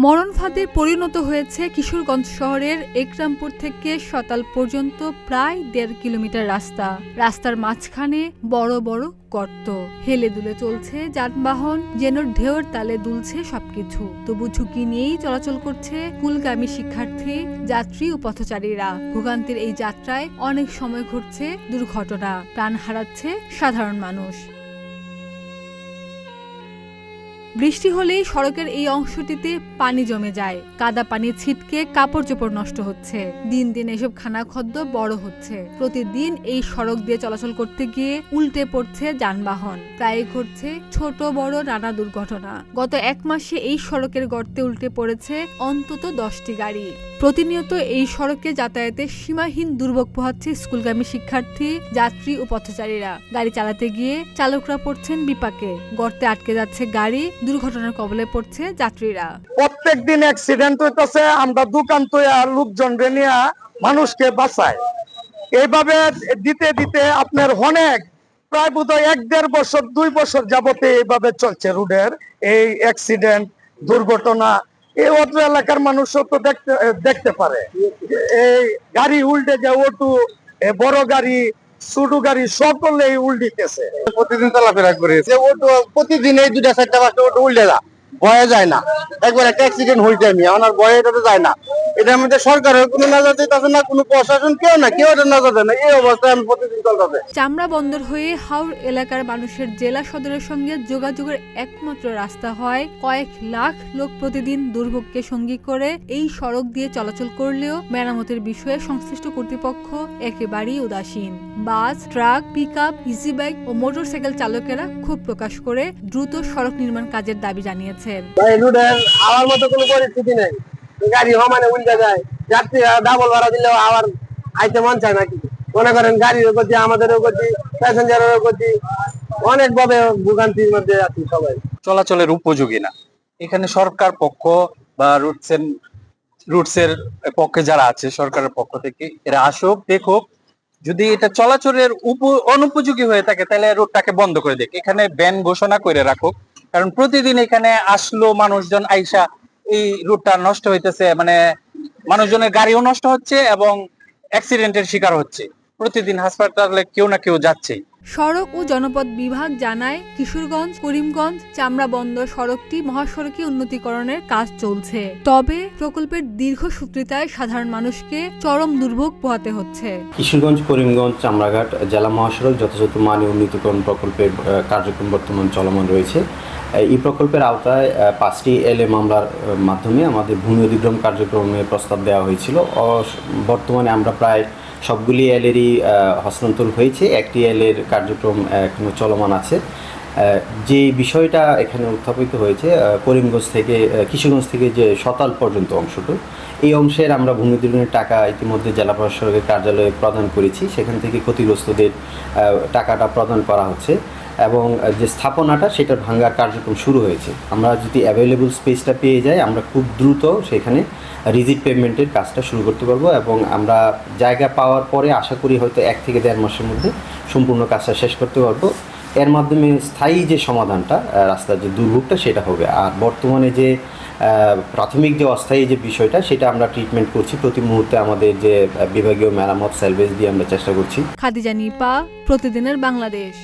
মরণ ফাঁদে পরিণত হয়েছে কিশোরগঞ্জ শহরের একরামপুর থেকে সতাল পর্যন্ত প্রায় ১.৫ কিলোমিটার রাস্তা। রাস্তার মাঝখানে বড় বড় গর্ত, হেলে দুলে চলছে যানবাহন, যেন ঢেউর তালে দুলছে সবকিছু। তবু ঝুঁকি নিয়েই চলাচল করছে স্কুলগামী শিক্ষার্থী, যাত্রী ও পথচারীরা। ভোগান্তির এই যাত্রায় অনেক সময় ঘটছে দুর্ঘটনা, প্রাণ হারাচ্ছে সাধারণ মানুষ। বৃষ্টি হলেই সড়কের এই অংশটিতে পানি জমে যায়, কাদা পানি ছিটকে কাপড় চোপড় নষ্ট হচ্ছে। দিন দিন এসব খানাখদ্দ বড় হচ্ছে। প্রতিদিন এই সড়ক দিয়ে চলাচল করতে গিয়ে উল্টে পড়ছে যানবাহন, প্রায় ঘটছে ছোট বড় নানা দুর্ঘটনা। গত ১ মাসে এই সড়কের গর্তে উল্টে পড়েছে অন্তত 10টি গাড়ি। প্রতিনিয়ত এই সড়কে যাতায়াতে সীমাহীন দুর্ভোগ পোহাচ্ছে স্কুলগামী শিক্ষার্থী, যাত্রী ও পথচারীরা। গাড়ি চালাতে গিয়ে চালকরা পড়ছেন বিপাকে, গর্তে আটকে যাচ্ছে গাড়ি, দুর্ঘটনার কবলে পড়ছে যাত্রীরা। প্রত্যেক দিন অ্যাক্সিডেন্ট হইতেছে, আমরা দোকান তৈয়া লোকজন নিয়ে মানুষকে বাঁচাই। এইভাবে দিতে দিতে আপনার অনেক প্রায় বোধহয় ১-১.৫ বছর ২ বছর যাবতে এইভাবে চলছে রোডের এই অ্যাক্সিডেন্ট দুর্ঘটনা। এই অত্র এলাকার মানুষও তো দেখতে পারে, এই গাড়ি উল্টে যায়, অটো বড় গাড়ি ছোট গাড়ি সকলেই উল্টিতেছে। প্রতিদিন চলাফেরা করে যে অটো প্রতিদিন এই ২-৪টা অটো উল্টে যা ভয়ে যায় না। একবার একটা অ্যাক্সিডেন্ট হয়েছে, আমি আমার ভয়ে এটাতে যায় না। এটার মধ্যে সরকারের কোনো নজর দিতেছে না, কোনো প্রশাসন কেউ এটা নজর দেয় না। এই অবস্থায় আমি প্রতিদিন চলতেছে। চামড়া বন্দর হয়ে হাওর এলাকার মানুষের জেলা সদরের সঙ্গে যোগাযোগের একমাত্র রাস্তা হয় কয়েক লাখ লোক প্রতিদিন দুর্ভোগকে সঙ্গী করে এই সড়ক দিয়ে চলাচল করলেও মেরামতের বিষয়ে সংশ্লিষ্ট কর্তৃপক্ষ একেবারেই উদাসীন। বাস, ট্রাক, পিকআপ, ইজি বাইক ও মোটরসাইকেল চালকেরা ক্ষোভ প্রকাশ করে দ্রুত সড়ক নির্মাণ কাজের দাবি জানিয়েছেন। রোডের আমার মতো কোনো পরিস্থিতি নেই, গাড়ি সমানে উল্টে যায়, যাত্রীরা ডাবল ভাড়া দিলেও আবার আইতে মন চায় নাকি। মনে করেন গাড়িরও করছি, আমাদেরও করছি, প্যাসেঞ্জারেরও করছি, অনেকভাবে ভোগান্তির মধ্যে আছি সবাই। চলাচলের উপযোগী না। এখানে সরকার পক্ষ বা রুটসের পক্ষে যারা আছে সরকারের পক্ষ থেকে এরা আসুক, দেখুক, যদি এটা চলাচলের অনুপযোগী হয়ে থাকে তাহলে রুটটাকে বন্ধ করে দেখ, এখানে ব্যান ঘোষণা করে রাখুক। কারণ প্রতিদিন এখানে আসলো মানুষজন আইসা এই রুটটা নষ্ট হইতেছে, মানে মানুষজনের গাড়িও নষ্ট হচ্ছে এবং অ্যাক্সিডেন্টের শিকার হচ্ছে। প্রতিদিন হাসপাতালে কেউ না কেউ যাচ্ছে। সড়ক ও জনপথ বিভাগ জানায়, কিশোরগঞ্জ করিমগঞ্জ চামড়া বন্দর সড়কটি মহাসড়কে উন্নতিকরণের কাজ চলছে। তবে প্রকল্পের দীর্ঘসূত্রিতায় সাধারণ মানুষকে চরম দুর্ভোগ পোহাতে হচ্ছে। কিশোরগঞ্জ করিমগঞ্জ চামড়াঘাট জেলা মহাসড়ক যথাযথ মানে উন্নীতকরণ প্রকল্পের কার্যক্রম বর্তমান চলমান রয়েছে। এই প্রকল্পের আওতায় 5টি এলএ মামলার মাধ্যমে আমাদের ভূমি অধিগ্রহণ কার্যক্রমে প্রস্তাব দেওয়া হয়েছিল। বর্তমানে আমরা প্রায় সবগুলি এলেরই হস্তান্তর হয়েছে, একটি এলের কার্যক্রম এখনো চলমান আছে। যে বিষয়টা এখানে উত্থাপিত হয়েছে করিমগঞ্জ থেকে কিশোরগঞ্জ থেকে যে সতাল পর্যন্ত অংশটুকু, এই অংশের আমরা ভূমি অধিগ্রহণের টাকা ইতিমধ্যে জেলা প্রশাসকের কার্যালয়ে প্রদান করেছি। সেখান থেকে ক্ষতিগ্রস্তদের টাকাটা প্রদান করা হচ্ছে এবং যে স্থাপনাটা সেটার ভাঙার কার্যক্রম শুরু হয়েছে। আমরা যদি অ্যাভেলেবল স্পেসটা পেয়ে যাই আমরা খুব দ্রুত সেখানে রিজিট পেমেন্টের কাজটা শুরু করতে পারবো এবং আমরা জায়গা পাওয়ার পরে আশা করি হয়তো 1 থেকে 1.5 মাসের মধ্যে সম্পূর্ণ কাজটা শেষ করতে পারবো। এর মাধ্যমে স্থায়ী যে সমাধানটা, রাস্তার যে দুর্ভোগটা সেটা হবে। আর বর্তমানে যে প্রাথমিক যে অস্থায়ী যে বিষয়টা সেটা আমরা ট্রিটমেন্ট করছি। প্রতি মুহূর্তে আমাদের যে বিভাগীয় মেরামত সেলভেজ দিয়ে আমরা চেষ্টা করছি। খাদিজা নিপা, প্রতিদিনের বাংলাদেশ।